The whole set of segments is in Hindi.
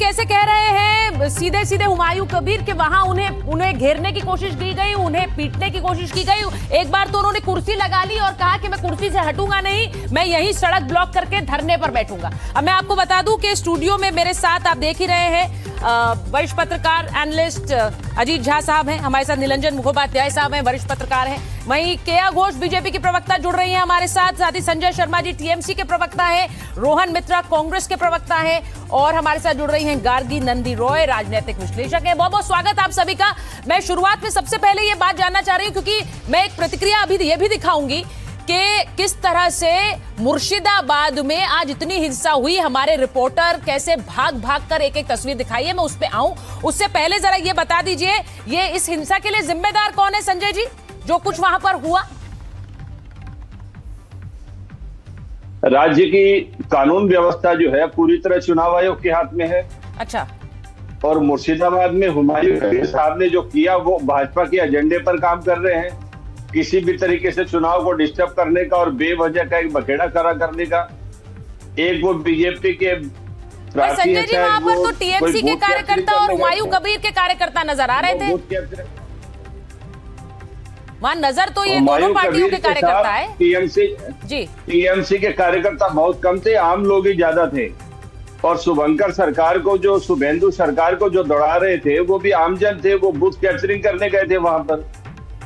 कैसे कह रहे हैं सीधे सीधे हुमायूं कबीर के वहां उन्हें घेरने की कोशिश की गई, उन्हें पीटने की कोशिश की गई। एक बार तो उन्होंने कुर्सी लगा ली और कहा कि मैं कुर्सी से हटूंगा नहीं, मैं यही सड़क ब्लॉक करके धरने पर बैठूंगा। अब मैं आपको बता दूं कि स्टूडियो में मेरे साथ आप देख ही रहे हैं वरिष्ठ पत्रकार एनालिस्ट अजीत झा साहब हैं, हमारे साथ निरंजन मुखोपाध्याय साहब हैं, वरिष्ठ पत्रकार हैं। वहीं केया घोष बीजेपी की प्रवक्ता जुड़ रही हैं हमारे साथ ही संजय शर्मा जी टीएमसी के प्रवक्ता है, रोहन मित्रा कांग्रेस के प्रवक्ता है और हमारे साथ जुड़ रही हैं गार्गी नंदी रॉय राजनीतिक विश्लेषक है। बहुत बहुत स्वागत आप सभी का। मैं शुरुआत में सबसे पहले ये बात जानना चाह रही हूँ क्योंकि मैं एक प्रतिक्रिया अभी ये भी दिखाऊंगी कि किस तरह से मुर्शिदाबाद में आज इतनी हिंसा हुई, हमारे रिपोर्टर कैसे भाग भाग कर एक एक तस्वीर दिखाई है, मैं उस पे आऊं। उससे पहले जरा ये बता दीजिए, ये इस हिंसा के लिए जिम्मेदार कौन है संजय जी, जो कुछ वहां पर हुआ? राज्य की कानून व्यवस्था जो है पूरी तरह चुनाव आयोग के हाथ में है। अच्छा। और मुर्शिदाबाद में हुमायूं कबीर साहब ने जो किया वो भाजपा के एजेंडे पर काम कर रहे हैं, किसी भी तरीके से चुनाव को डिस्टर्ब करने का और बेवजह का एक बखेड़ा खड़ा करने का। एक वो बीजेपी के संजय जी वहां पर तो टीएमसी के कार्यकर्ता और हुमायूं कबीर के कार्यकर्ता नजर आ रहे थे। वहां नजर तो ये दोनों पार्टियों के कार्यकर्ता है। टीएमसी के कार्यकर्ता बहुत कम थे, आम लोग ही ज्यादा थे। और शुभंकर सरकार को जो शुभेंदु सरकार को जो दौड़ा रहे थे वो भी आमजन थे, वो बूथ कैप्चरिंग करने गए थे वहां पर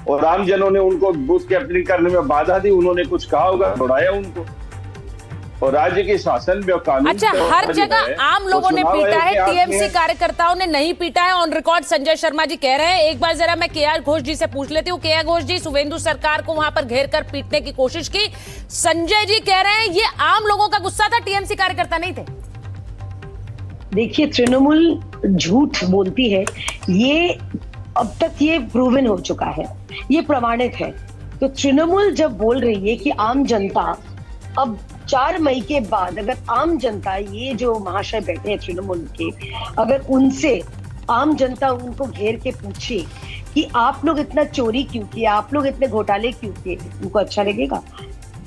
और आमजनों ने उनको बूथ कैप्चरिंग करने में बाधा दी। उन्होंने कुछ कहा होगा, दौड़ाया उनको। और राज्य के शासन में कानून अच्छा, हर जगह आम लोगों ने पीटा है, टीएमसी कार्यकर्ताओं ने नहीं पीटा है। ऑन रिकॉर्ड संजय शर्मा जी कह रहे हैं। एक बार जरा मैं केया घोष जी से पूछ लेती हूँ। केया घोष जी, शुभेंदु सरकार को वहां पर घेर कर पीटने की कोशिश की, संजय जी कह रहे हैं ये आम लोगों का गुस्सा था, टीएमसी कार्यकर्ता नहीं थे। देखिए, तृणमूल झूठ बोलती है, ये अब तक ये प्रूवन हो चुका है, ये प्रमाणित है। तो तृणमूल जब बोल रही है कि आम जनता, अब 4 मई के बाद अगर आम जनता, ये जो महाशय बैठे हैं तृणमूल के, अगर उनसे आम जनता उनको घेर के पूछे कि आप लोग इतना चोरी क्यों किए, आप लोग इतने घोटाले क्यों किए, उनको अच्छा लगेगा?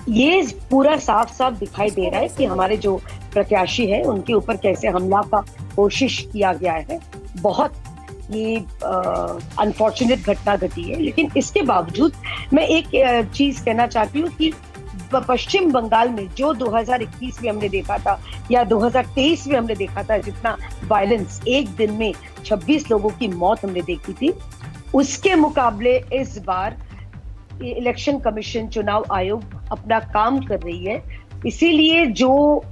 ये पूरा साफ साफ दिखाई दे रहा है कि हमारे जो प्रत्याशी है उनके ऊपर कैसे हमला का कोशिश किया गया है। बहुत ये अनफॉर्चुनेट घटना घटी है। लेकिन इसके बावजूद मैं एक चीज कहना चाहती हूँ कि पश्चिम बंगाल में जो 2021 में हमने देखा था या 2023 में हमने देखा था, जितना वायलेंस, एक दिन में 26 लोगों की मौत हमने देखी थी, उसके मुकाबले इस बार इलेक्शन कमीशन, चुनाव आयोग अपना काम कर रही है। इसीलिए जो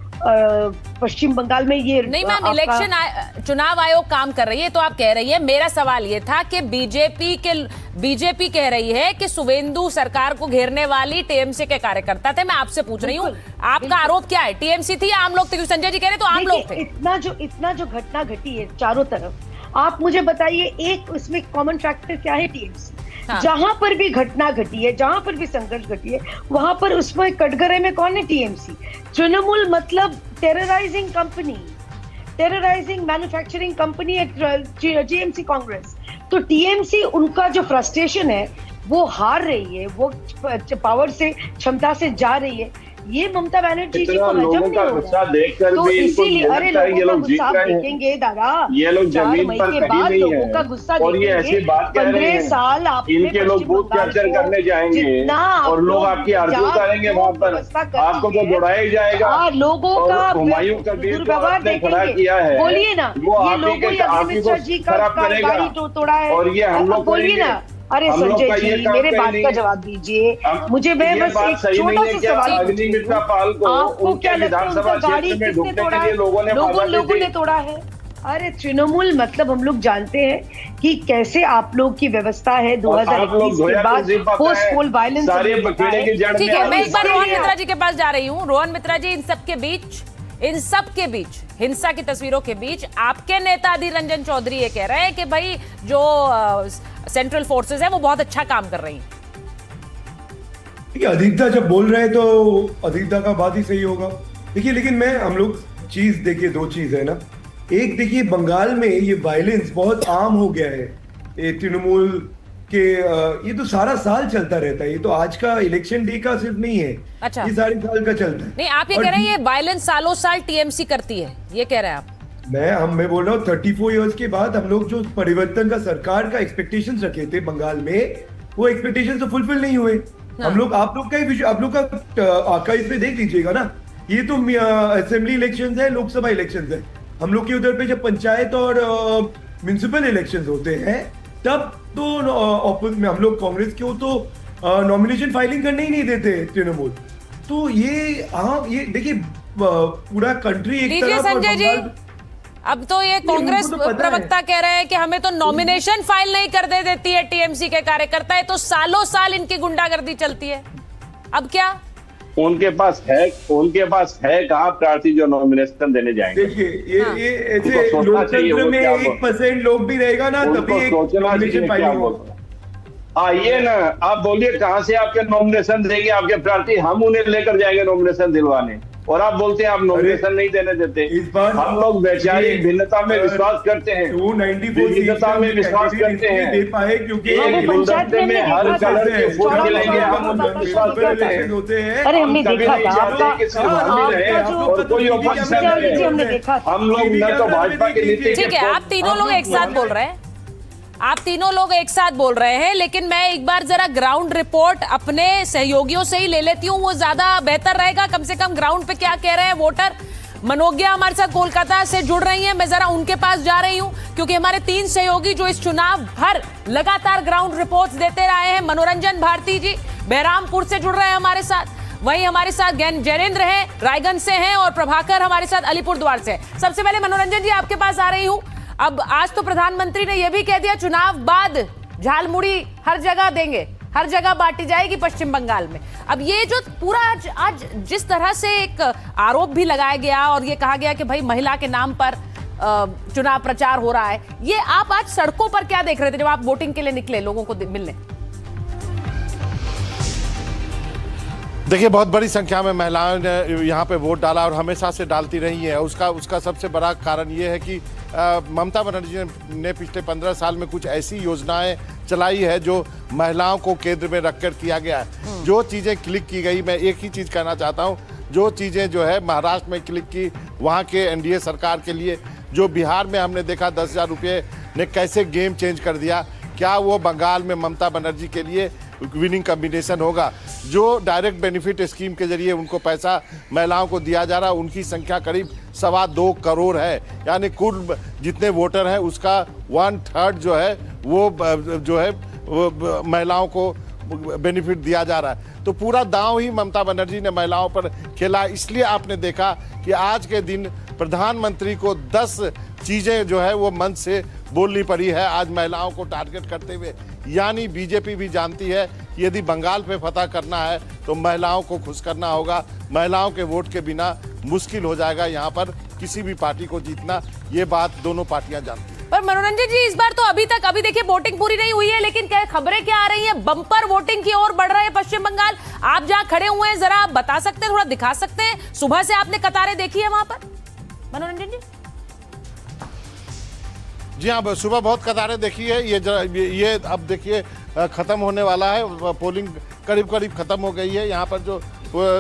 पश्चिम बंगाल में ये नहीं मैम, इलेक्शन चुनाव आयोग काम कर रही है तो आप कह रही है। मेरा सवाल ये था कि बीजेपी कह रही है कि शुभेंदु सरकार को घेरने वाली टीएमसी के कार्यकर्ता थे। मैं आपसे पूछ रही हूँ, आपका आरोप क्या है? टीएमसी थी या आम लोग थे? संजय जी कह रहे तो आम लोग थे। इतना जो घटना घटी है चारों तरफ, आप मुझे बताइए एक उसमें कॉमन फैक्टर क्या है? टीएमसी। हाँ। जहां पर भी घटना घटी है, जहां पर भी संघर्ष घटी है, वहां पर उसमें कटघरे में कौन है? टीएमसी। तृणमूल मतलब terrorising company, terrorising manufacturing company है टीएमसी कांग्रेस। तो टीएमसी, उनका जो फ्रस्ट्रेशन है वो हार रही है, वो पावर से, क्षमता से जा रही है। ये ममता बनर्जी जी को हजम नहीं हो रहा, तो इसीलिए अरे लोगों का गुस्सा देखेंगे दादा, ये लोग 4 मई के बाद लोगों का गुस्सा देखेंगे। 15 साल इनके लोग बूथ कैप्चर करने जाएंगे और लोग आपकी आरती उतारेंगे वहां पर, आपको तो दौड़ाया ही जाएगा। लोगों का हुमायूं कबीर दुर्व्यवहार खड़ा किया है, बोलिए ना, ये लोगों ने जी का गाड़ी तोड़ा है, और ये हम लोग बोलिए ना। अरे संजय जी, मेरे बात का जवाब दीजिए मुझे। मैं बस एक छोटा सा सवाल, आपको क्या लगता है उनका गाड़ी किसने तोड़ा है? लोगों ने तोड़ा है। अरे तृणमूल मतलब हम लोग जानते हैं कि कैसे आप लोग की व्यवस्था है 2021 के बाद पोस्ट पोल वायलेंस। ठीक है, मैं एक बार रोहन मित्रा जी के पास जा रही हूँ। रोहन मित्रा जी, इन सब के बीच हिंसा की तस्वीरों के बीच आपके नेता अधीर रंजन चौधरी ये कह रहे हैं कि भाई जो सेंट्रल फोर्सेस है वो बहुत अच्छा काम कर रही है। देखिए, अधिकता जब बोल रहे हैं तो अधिकता का बात ही सही होगा। देखिए, लेकिन हम लोग चीज देखिए, 2 चीज है ना। एक देखिए, बंगाल में ये वायलेंस बहुत आम हो गया है। ये तृणमूल कि ये तो सारा साल चलता रहता है, ये तो आज का इलेक्शन डे का सिर्फ नहीं है। अच्छा, ये सारे साल का चलता है। नहीं, आप ये कह रहे हैं ये वायलेंस सालों साल टीएमसी करती है, ये कह रहे हैं आप? मैं बोल रहा हूँ 34 इयर्स के बाद हम लोग जो परिवर्तन का सरकार का एक्सपेक्टेशंस रखे थे बंगाल में, वो एक्सपेक्टेशंस तो फुलफिल नहीं हुए। हम लोग आप लोग का आर्काइव में देख लीजिएगा ना, ये तो असेंबली इलेक्शंस है, लोकसभा इलेक्शंस है। हम लोग के उधर पे जब पंचायत और म्युनिसिपल इलेक्शंस होते हैं तब तो हम लोग कांग्रेस को तो नॉमिनेशन फाइलिंग करने ही नहीं देते तृणमूल। तो ये देखिए पूरा कंट्री एक लीजिए तरफ और संजय जी, बंगाल, अब तो ये कांग्रेस उनको तो पता प्रवक्ता कह रहे हैं कि हमें तो नॉमिनेशन फाइल नहीं कर दे देती है टीएमसी के कार्यकर्ता, है तो सालों साल इनकी गुंडागर्दी चलती है। अब क्या उनके पास है कहाँ प्रार्थी जो नॉमिनेशन देने जाएंगे? देखिए हाँ। ये ऐसे उनको सोचना चाहिए, लोकतंत्र वो में क्या 1% लोग भी रहेगा ना तभी एक सोचना नॉमिनेशन चाहिए क्या फाइलिंग बोल रहे हैं। ये ना आप बोलिए कहाँ से आपके नॉमिनेशन देंगे आपके प्रार्थी? हम उन्हें लेकर जाएंगे नॉमिनेशन दिलवाने, और आप बोलते हैं आप नॉमिनेशन नहीं देने देते। इस बार हम लोग वैचारिक भिन्नता में विश्वास करते हैं, 294 विविधता में विश्वास करते हैं। दे पाए क्योंकि एक गुलदस्ते में हर कलर के फूल खिलेंगे, हम विश्वास करते हैं। होते हैं। अरे हमने कभी देखा नहीं था चाहते आपका कि सिर्फ हम ही रहे और कोई ऑपोजिशन रहे। हमने देखा था। हम लोग न तो भाजपा की नीति के ठीक है, आप तीनों लोग एक साथ बोल रहे हैं, आप तीनों लोग एक साथ बोल रहे हैं, लेकिन मैं एक बार जरा ग्राउंड रिपोर्ट अपने सहयोगियों से ही ले लेती हूँ, वो ज्यादा बेहतर रहेगा। कम से कम ग्राउंड पे क्या कह रहे हैं वोटर। मनोज्ञा हमारे साथ कोलकाता से जुड़ रही हैं, मैं जरा उनके पास जा रही हूँ क्योंकि हमारे 3 सहयोगी जो इस चुनाव भर लगातार ग्राउंड रिपोर्ट्स देते रहे हैं। मनोरंजन भारती जी बहरामपुर से जुड़ रहे हैं हमारे साथ, वहीं हमारे साथ जैनेंद्र हैं रायगंज से हैं, और प्रभाकर हमारे साथ अलीपुरद्वार से। सबसे पहले मनोरंजन जी आपके पास आ रही हूँ। अब आज तो प्रधानमंत्री ने यह भी कह दिया चुनाव बाद झालमुड़ी हर जगह देंगे, हर जगह बांटी जाएगी पश्चिम बंगाल में। अब ये जो पूरा आज जिस तरह से एक आरोप भी लगाया गया और ये कहा गया कि भाई महिला के नाम पर चुनाव प्रचार हो रहा है, ये आप आज सड़कों पर क्या देख रहे थे जब आप वोटिंग के लिए निकले लोगों को मिलने? देखिए, बहुत बड़ी संख्या में महिलाओं ने यहाँ पे वोट डाला और हमेशा से डालती रही है। उसका सबसे बड़ा कारण ये है कि ममता बनर्जी ने पिछले 15 साल में कुछ ऐसी योजनाएं चलाई है जो महिलाओं को केंद्र में रखकर किया गया है। जो चीज़ें क्लिक की गई, मैं एक ही चीज़ कहना चाहता हूँ, जो चीज़ें जो है महाराष्ट्र में क्लिक की वहाँ के एनडीए सरकार के लिए, जो बिहार में हमने देखा 10,000 रुपये ने कैसे गेम चेंज कर दिया, क्या वो बंगाल में ममता बनर्जी के लिए विनिंग कॉम्बिनेशन होगा? जो डायरेक्ट बेनिफिट स्कीम के जरिए उनको पैसा महिलाओं को दिया जा रहा है, उनकी संख्या करीब 2.25 करोड़ है, यानी कुल जितने वोटर हैं उसका 1/3 जो है वो महिलाओं को बेनिफिट दिया जा रहा है। तो पूरा दांव ही ममता बनर्जी ने महिलाओं पर खेला। इसलिए आपने देखा कि आज के दिन प्रधानमंत्री को 10 चीज़ें जो है वो मंच से बोलनी पड़ी है आज महिलाओं को टारगेट करते हुए। यानी बीजेपी भी जानती है कि यदि बंगाल पे फतह करना है तो महिलाओं को खुश करना होगा। महिलाओं के वोट के बिना मुश्किल हो जाएगा यहाँ पर किसी भी पार्टी को जीतना। ये बात दोनों पार्टियां जानती हैं। पर मनोरंजन जी, इस बार तो अभी देखिए वोटिंग पूरी नहीं हुई है, लेकिन क्या खबरें क्या आ रही हैं? बम्पर वोटिंग की ओर बढ़ रहा है पश्चिम बंगाल। आप जहां खड़े हुए हैं जरा बता सकते हैं, थोड़ा दिखा सकते हैं? सुबह से आपने कतारें देखी है वहां पर, मनोरंजन जी? जी हाँ, सुबह बहुत कतारें देखी है। ये अब देखिए खत्म होने वाला है, पोलिंग करीब खत्म हो गई है। यहाँ पर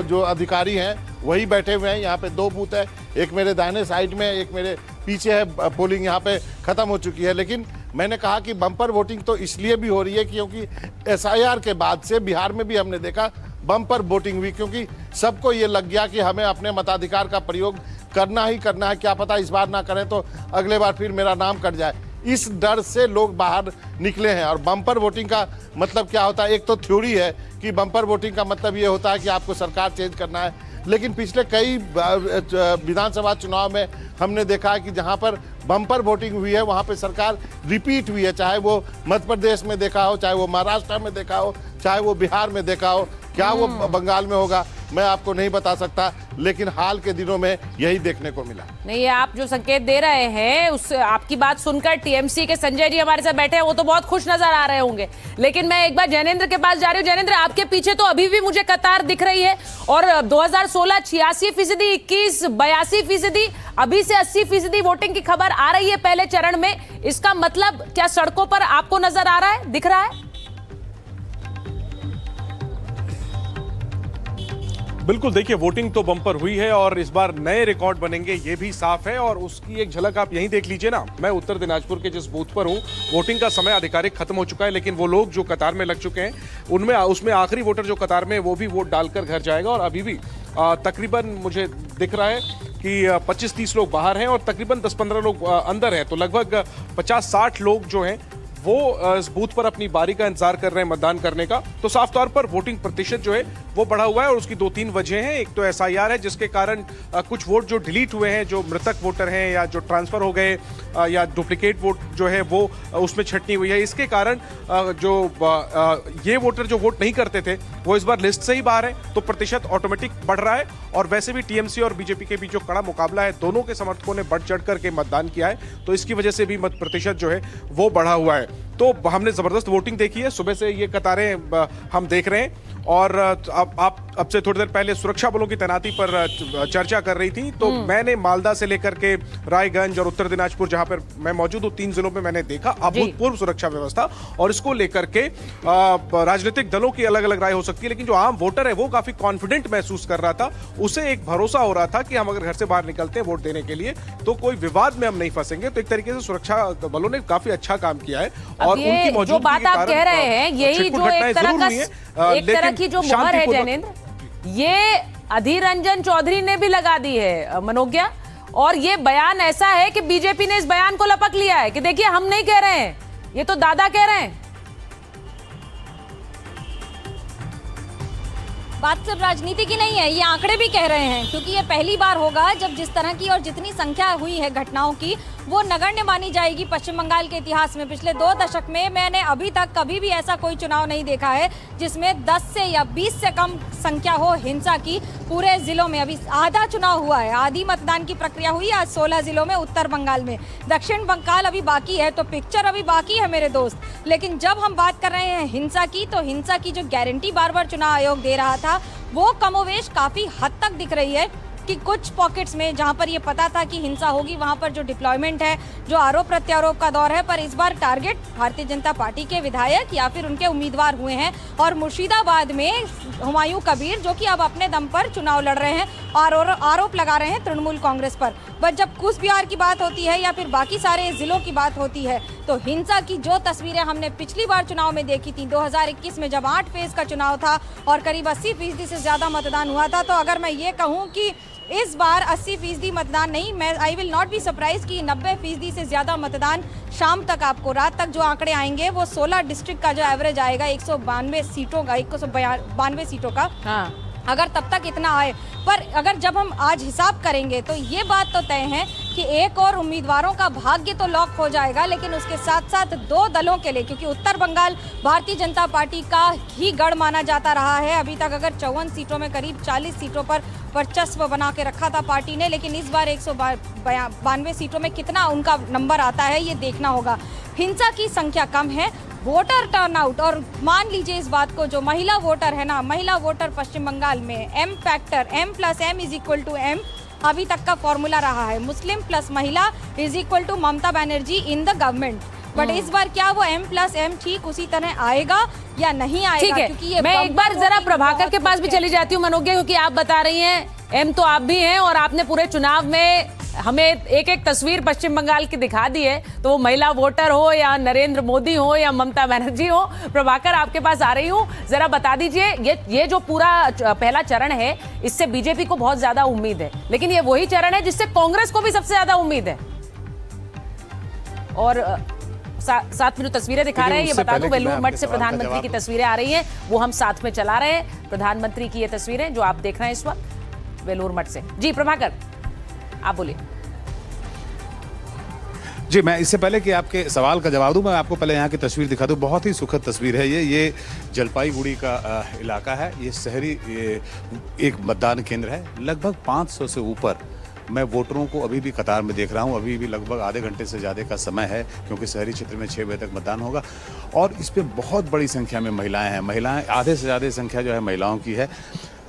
जो अधिकारी हैं वही बैठे हुए हैं। यहाँ पे 2 बूथ है, एक मेरे दाहिने साइड में, एक मेरे पीछे है। पोलिंग यहाँ पे खत्म हो चुकी है। लेकिन मैंने कहा कि बम्पर वोटिंग तो इसलिए भी हो रही है क्योंकि SIR के बाद से बिहार में भी हमने देखा बम्पर वोटिंग हुई, क्योंकि सबको ये लग गया कि हमें अपने मताधिकार का प्रयोग करना ही करना है। क्या पता इस बार ना करें तो अगले बार फिर मेरा नाम कट जाए। इस डर से लोग बाहर निकले हैं। और बम्पर वोटिंग का मतलब क्या होता है? एक तो थ्योरी है कि बम्पर वोटिंग का मतलब ये होता है कि आपको सरकार चेंज करना है, लेकिन पिछले कई विधानसभा चुनाव में हमने देखा है कि जहां पर बम्पर वोटिंग हुई है वहां पे सरकार रिपीट हुई है। चाहे वो मध्य प्रदेश में देखा हो, चाहे वो महाराष्ट्र में देखा हो, चाहे वो बिहार में देखा हो। क्या वो बंगाल में होगा मैं आपको नहीं बता सकता, लेकिन हाल के दिनों में यही देखने को मिला। नहीं, ये आप जो संकेत दे रहे हैं उस आपकी बात सुनकर टीएमसी के संजय जी हमारे साथ बैठे हैं, वो तो बहुत खुश नजर आ रहे होंगे। लेकिन मैं एक बार जैनेंद्र के पास जा रही हूँ। जैनेंद्र, आपके पीछे तो अभी भी मुझे कतार दिख रही है, और 2016 86%, 21 82%, अभी से 80% वोटिंग की खबर आ रही है पहले चरण में। इसका मतलब क्या सड़कों पर आपको नजर आ रहा है, दिख रहा है? बिल्कुल, देखिए वोटिंग तो बम्पर हुई है और इस बार नए रिकॉर्ड बनेंगे ये भी साफ है, और उसकी एक झलक आप यहीं देख लीजिए ना। मैं उत्तर दिनाजपुर के जिस बूथ पर हूँ, वोटिंग का समय आधिकारिक खत्म हो चुका है, लेकिन वो लोग जो कतार में लग चुके हैं उसमें आखिरी वोटर जो कतार में, वो भी वोट डालकर घर जाएगा। और अभी भी तकरीबन मुझे दिख रहा है कि 25-30 लोग बाहर हैं और तकरीबन 10-15 लोग अंदर हैं, तो लगभग 50-60 लोग जो हैं वो इस बूथ पर अपनी बारी का इंतजार कर रहे हैं मतदान करने का। तो साफ तौर पर वोटिंग प्रतिशत जो है वो बढ़ा हुआ है, और उसकी 2-3 वजह हैं। एक तो एसआईआर है, जिसके कारण कुछ वोट जो डिलीट हुए हैं, जो मृतक वोटर हैं या जो ट्रांसफर हो गए या डुप्लीकेट वोट जो है वो उसमें छटनी हुई है। इसके कारण ये वोटर जो वोट नहीं करते थे वो इस बार लिस्ट से ही बाहर है, तो प्रतिशत ऑटोमेटिक बढ़ रहा है। और वैसे भी टीएमसी और बीजेपी के बीच जो कड़ा मुकाबला है, दोनों के समर्थकों ने बढ़ चढ़ करके मतदान किया है, तो इसकी वजह से भी मत प्रतिशत जो है वो बढ़ा हुआ है। तो हमने जबरदस्त वोटिंग देखी है, सुबह से ये कतारें हम देख रहे हैं। और अब से थोड़ी देर पहले सुरक्षा बलों की तैनाती पर चर्चा कर रही थी, तो मैंने मालदा से लेकर के रायगंज और उत्तर दिनाजपुर, जहां पर मैं मौजूद हूं, 3 जिलों में मैंने देखा अभूतपूर्व सुरक्षा व्यवस्था। और इसको लेकर के राजनीतिक दलों की अलग अलग राय हो सकती है, लेकिन जो आम वोटर है वो काफी कॉन्फिडेंट महसूस कर रहा था। उसे एक भरोसा हो रहा था कि हम अगर घर से बाहर निकलते हैं वोट देने के लिए तो कोई विवाद में हम नहीं फंसेंगे। तो एक तरीके से सुरक्षा बलों ने काफी अच्छा काम किया है। और उनकी मौजूदगी जो बात आप कह रहे हैं, यही जो एक तरह की जो मुहर है जैनेंद्र, ये अधीर रंजन चौधरी ने भी लगा दी है मनोज्ञा। और ये बयान ऐसा है कि बीजेपी ने इस बयान को लपक लिया है कि देखिए हम नहीं कह रहे हैं, ये तो दादा कह रहे हैं। बात सिर्फ राजनीति की नहीं है, ये आंकड़े भी कह रहे हैं, क्योंकि ये पहली बार होगा जब जिस तरह की और जितनी संख्या हुई है घटनाओं की, वो नगण्य मानी जाएगी पश्चिम बंगाल के इतिहास में। पिछले 2 दशक में मैंने अभी तक कभी भी ऐसा कोई चुनाव नहीं देखा है जिसमें 10 से या 20 से कम संख्या हो हिंसा की पूरे जिलों में। अभी आधा चुनाव हुआ है, आधी मतदान की प्रक्रिया हुई आज 16 जिलों में उत्तर बंगाल में। दक्षिण बंगाल अभी बाकी है, तो पिक्चर अभी बाकी है मेरे दोस्त। लेकिन जब हम बात कर रहे हैं हिंसा की, तो हिंसा की जो गारंटी बार बार चुनाव आयोग दे रहा था, वो कमोवेश काफी हद तक दिख रही है कि कुछ पॉकेट्स में जहां पर ये पता था कि हिंसा होगी, वहां पर जो डिप्लॉयमेंट है, जो आरोप प्रत्यारोप का दौर है, पर इस बार टारगेट भारतीय जनता पार्टी के विधायक या फिर उनके उम्मीदवार हुए हैं। और मुर्शिदाबाद में हुमायूं कबीर, जो कि अब अपने दम पर चुनाव लड़ रहे हैं और आरोप लगा रहे हैं तृणमूल कांग्रेस पर। बट जब कूच बिहार की बात होती है या फिर बाकी सारे जिलों की बात होती है, तो हिंसा की जो तस्वीरें हमने पिछली बार चुनाव में देखी थी 2021 में, जब 8 फेज का चुनाव था और करीब 80% से ज्यादा मतदान हुआ था, तो अगर मैं ये कहूँ कि इस बार 80% मतदान नहीं, मैं I will not be surprise कि 90% से ज्यादा मतदान शाम तक, आपको रात तक जो आंकड़े आएंगे वो 16 डिस्ट्रिक्ट का जो एवरेज आएगा 192 सीटों का, 192 सीटों का। हाँ। अगर तब तक इतना आए, पर अगर जब हम आज हिसाब करेंगे तो ये बात तो तय है कि एक और उम्मीदवारों का भाग्य तो लॉक हो जाएगा, लेकिन उसके साथ साथ 2 दलों के लिए, क्योंकि उत्तर बंगाल भारतीय जनता पार्टी का ही गढ़ माना जाता रहा है। अभी तक अगर 54 सीटों में करीब 40 सीटों पर वर्चस्व बना के रखा था पार्टी ने, लेकिन इस बार 192 सीटों में कितना उनका नंबर आता है ये देखना होगा। हिंसा की संख्या कम है, वोटर टर्नआउट, और मान लीजिए इस बात को, जो महिला वोटर है ना, महिला वोटर पश्चिम बंगाल में M फैक्टर, M+M=M अभी तक का फॉर्मूला रहा है। मुस्लिम प्लस महिला = Mamata Banerjee in the government. But इस बार क्या वो M+M ठीक उसी तरह आएगा या नहीं आएगा? क्योंकि ये मैं एक बार जरा प्रभाकर के पास भी चली जाती हूँ मनोज्ञा, क्योंकि आप बता रही हैं M तो आप भी हैं और आपने पूरे चुनाव में हमें एक एक तस्वीर पश्चिम बंगाल की दिखा दी है, तो वो महिला वोटर हो या नरेंद्र मोदी हो या ममता बनर्जी हो। प्रभाकर आपके पास आ रही हूँ, जरा बता दीजिए ये जो पूरा पहला चरण है, इससे बीजेपी को बहुत ज्यादा उम्मीद है, लेकिन ये वही चरण है जिससे कांग्रेस को भी सबसे ज्यादा उम्मीद है। और साथ में जो तस्वीरें दिखा रहे हैं, ये बता दूं वेलूर मठ से प्रधानमंत्री की तस्वीरें आ रही हैं, वो हम साथ में चला रहे हैं। प्रधानमंत्री की ये तस्वीरें जो आप देख रहे हैं इस वक्त वेलूर मठ से। जी प्रभाकर आप बोलिए। जी, मैं इससे पहले कि आपके सवाल का जवाब दूं, मैं आपको पहले यहाँ की तस्वीर दिखा दूं। बहुत ही सुखद तस्वीर है ये जलपाईगुड़ी का इलाका है। ये शहरी एक मतदान केंद्र है। लगभग 500 से ऊपर मैं वोटरों को अभी भी कतार में देख रहा हूँ। अभी भी लगभग आधे घंटे से ज़्यादा का समय है, क्योंकि शहरी क्षेत्र में 6 बजे तक मतदान होगा। और इस पर बहुत बड़ी संख्या में महिलाएं हैं। महिलाएं, आधे से ज़्यादा संख्या जो है महिलाओं की है।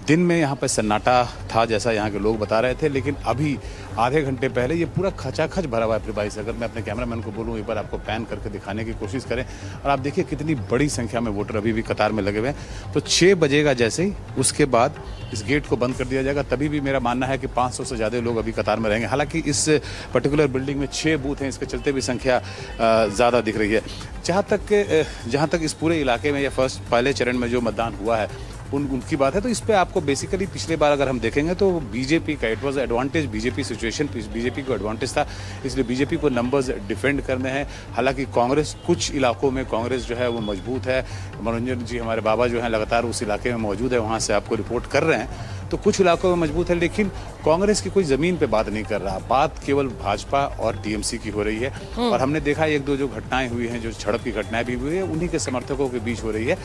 दिन में यहाँ पे सन्नाटा था जैसा यहाँ के लोग बता रहे थे, लेकिन अभी आधे घंटे पहले ये पूरा खचाखच भरा हुआ है प्रिबाई से। अगर मैं अपने कैमरामैन को बोलूँ एक बार आपको पैन करके दिखाने की कोशिश करें, और आप देखिए कितनी बड़ी संख्या में वोटर अभी भी कतार में लगे हुए हैं। तो 6 बजेगा जैसे ही, उसके बाद इस गेट को बंद कर दिया जाएगा। तभी भी मेरा मानना है कि 500 से ज़्यादा लोग अभी कतार में रहेंगे। हालांकि इस पर्टिकुलर बिल्डिंग में 6 बूथ हैं, इसके चलते भी संख्या ज़्यादा दिख रही है। जहाँ तक इस पूरे इलाके में या पहले चरण में जो मतदान हुआ है उनकी बात है, तो इस पे आपको बेसिकली पिछले बार अगर हम देखेंगे तो बीजेपी का it was advantage, BJP situation, BJP को एडवांटेज था, इसलिए बीजेपी को नंबर्स डिफेंड करने हैं। हालांकि कांग्रेस, कुछ इलाकों में कांग्रेस जो है वो मजबूत है। मनोरंजन जी हमारे बाबा जो हैं लगातार उस इलाके में मौजूद है, वहाँ से आपको रिपोर्ट कर रहे हैं। तो कुछ इलाकों में मजबूत है, लेकिन कांग्रेस की कोई जमीन पे बात नहीं कर रहा। बात केवल भाजपा और टीएमसी की हो रही है। और हमने देखा एक दो जो घटनाएं हुई हैं, जो झड़प की घटनाएं भी हुई है, उन्हीं के समर्थकों के बीच हो रही है।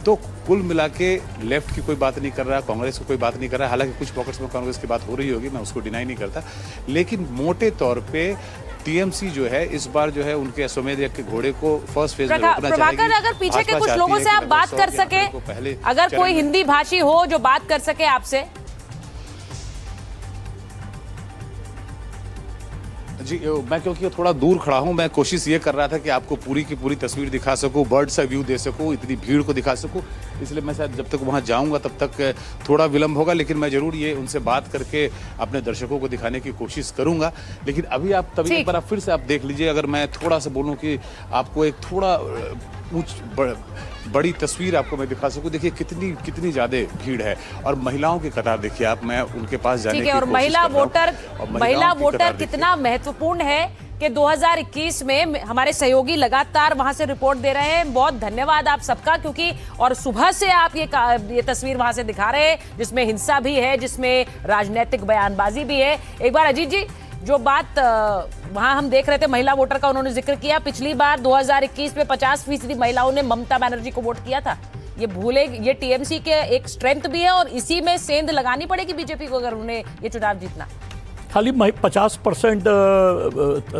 तो कुल मिला के लेफ्ट की कोई बात नहीं कर रहा, कांग्रेस की कोई बात नहीं कर रहा। हालांकि कुछ पॉकेट्स में कांग्रेस की बात हो रही होगी, मैं उसको डिनाई नहीं करता, लेकिन मोटे तौर पे टीएमसी जो है इस बार जो है उनके अश्वमेध यज्ञ के घोड़े को फर्स्ट फेज में रोकना चाहेगी। प्रभाकर, अगर पीछे के कुछ लोगों से आप बात कर सके, अगर कोई हिंदी भाषी हो जो बात कर सके आपसे। जी, मैं क्योंकि थोड़ा दूर खड़ा हूं, मैं कोशिश ये कर रहा था कि आपको पूरी की पूरी तस्वीर दिखा सकूं, बर्ड्स का व्यू दे सकूं, इतनी भीड़ को दिखा सकूं। इसलिए मैं शायद जब तक वहां जाऊंगा तब तक थोड़ा विलंब होगा, लेकिन मैं जरूर ये उनसे बात करके अपने दर्शकों को दिखाने की कोशिश करूंगा। लेकिन अभी आप तभी एक बार आप फिर से आप देख लीजिए। अगर मैं थोड़ा सा बोलूँ कि आपको एक थोड़ा बड़ी तस्वीर आपको मैं दिखा सकूं, देखिए कितनी ज्यादा भीड़ है। और महिलाओं की कतार देखिए आप, मैं उनके पास जाने की कोशिश कर रहा हूं। महिला वोटर कितना महत्वपूर्ण है कि 2021 में हमारे सहयोगी लगातार वहां से रिपोर्ट दे रहे हैं। बहुत धन्यवाद आप सबका, क्योंकि और सुबह से आप ये तस्वीर वहां से दिखा रहे हैं, जिसमें हिंसा भी है, जिसमें राजनीतिक बयानबाजी भी है। एक बार अजीत जी, जो बात वहां हम देख रहे थे महिला वोटर का, उन्होंने जिक्र किया पिछली बार 2021 में 50% महिलाओं ने ममता बनर्जी को वोट किया था। ये भूले, ये टीएमसी के एक स्ट्रेंथ भी है, और इसी में सेंध लगानी पड़ेगी बीजेपी को अगर उन्हें ये चुनाव जीतना। खाली 50%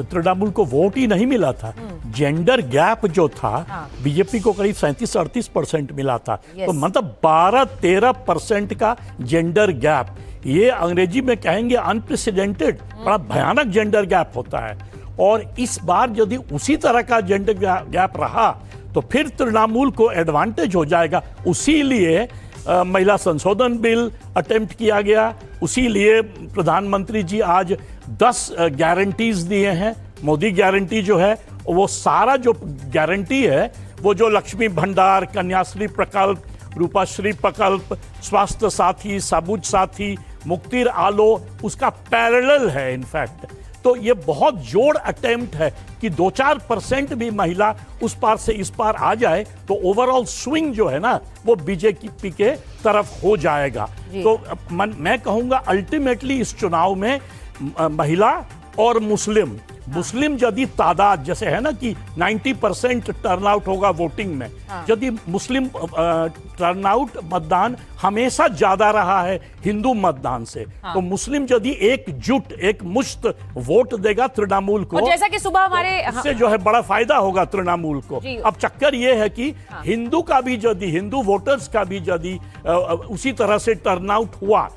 तृणमूल को वोट ही नहीं मिला था, जेंडर गैप जो था बीजेपी को करीब 37-38% मिला था। तो मतलब 12-13% का जेंडर गैप, ये अंग्रेजी में कहेंगे अनप्रेसिडेंटेड, बड़ा भयानक जेंडर गैप होता है। और इस बार यदि उसी तरह का जेंडर गैप रहा तो फिर तृणमूल को एडवांटेज हो जाएगा। उसी लिए महिला संशोधन बिल अटेम्प्ट किया गया, उसी लिए प्रधानमंत्री जी आज 10 गारंटीज दिए हैं। मोदी गारंटी जो है वो सारा जो गारंटी है, वो जो लक्ष्मी भंडार, कन्याश्री प्रकल्प, रूपाश्री प्रकल्प, स्वास्थ्य साथी, सबुज साथी, मुक्तिर आलो, उसका पैरेलल है इनफैक्ट। तो ये बहुत जोड़ अटेम्प्ट है कि 2-4% भी महिला उस पार से इस पार आ जाए तो ओवरऑल स्विंग जो है ना वो बीजेपी के तरफ हो जाएगा। तो मैं कहूँगा अल्टीमेटली इस चुनाव में महिला और मुस्लिम यदि तादाद जैसे है ना कि 90% टर्नआउट होगा वोटिंग में, यदि मुस्लिम टर्नआउट मतदान हमेशा ज्यादा रहा है हिंदू मतदान से, तो मुस्लिम यदि एक मुश्त वोट देगा तृणमूल को, जैसा कि सुबह हमारे इससे जो है बड़ा फायदा होगा तृणमूल को। अब चक्कर ये है कि हिंदू वोटर्स का भी यदि उसी तरह से टर्नआउट हुआ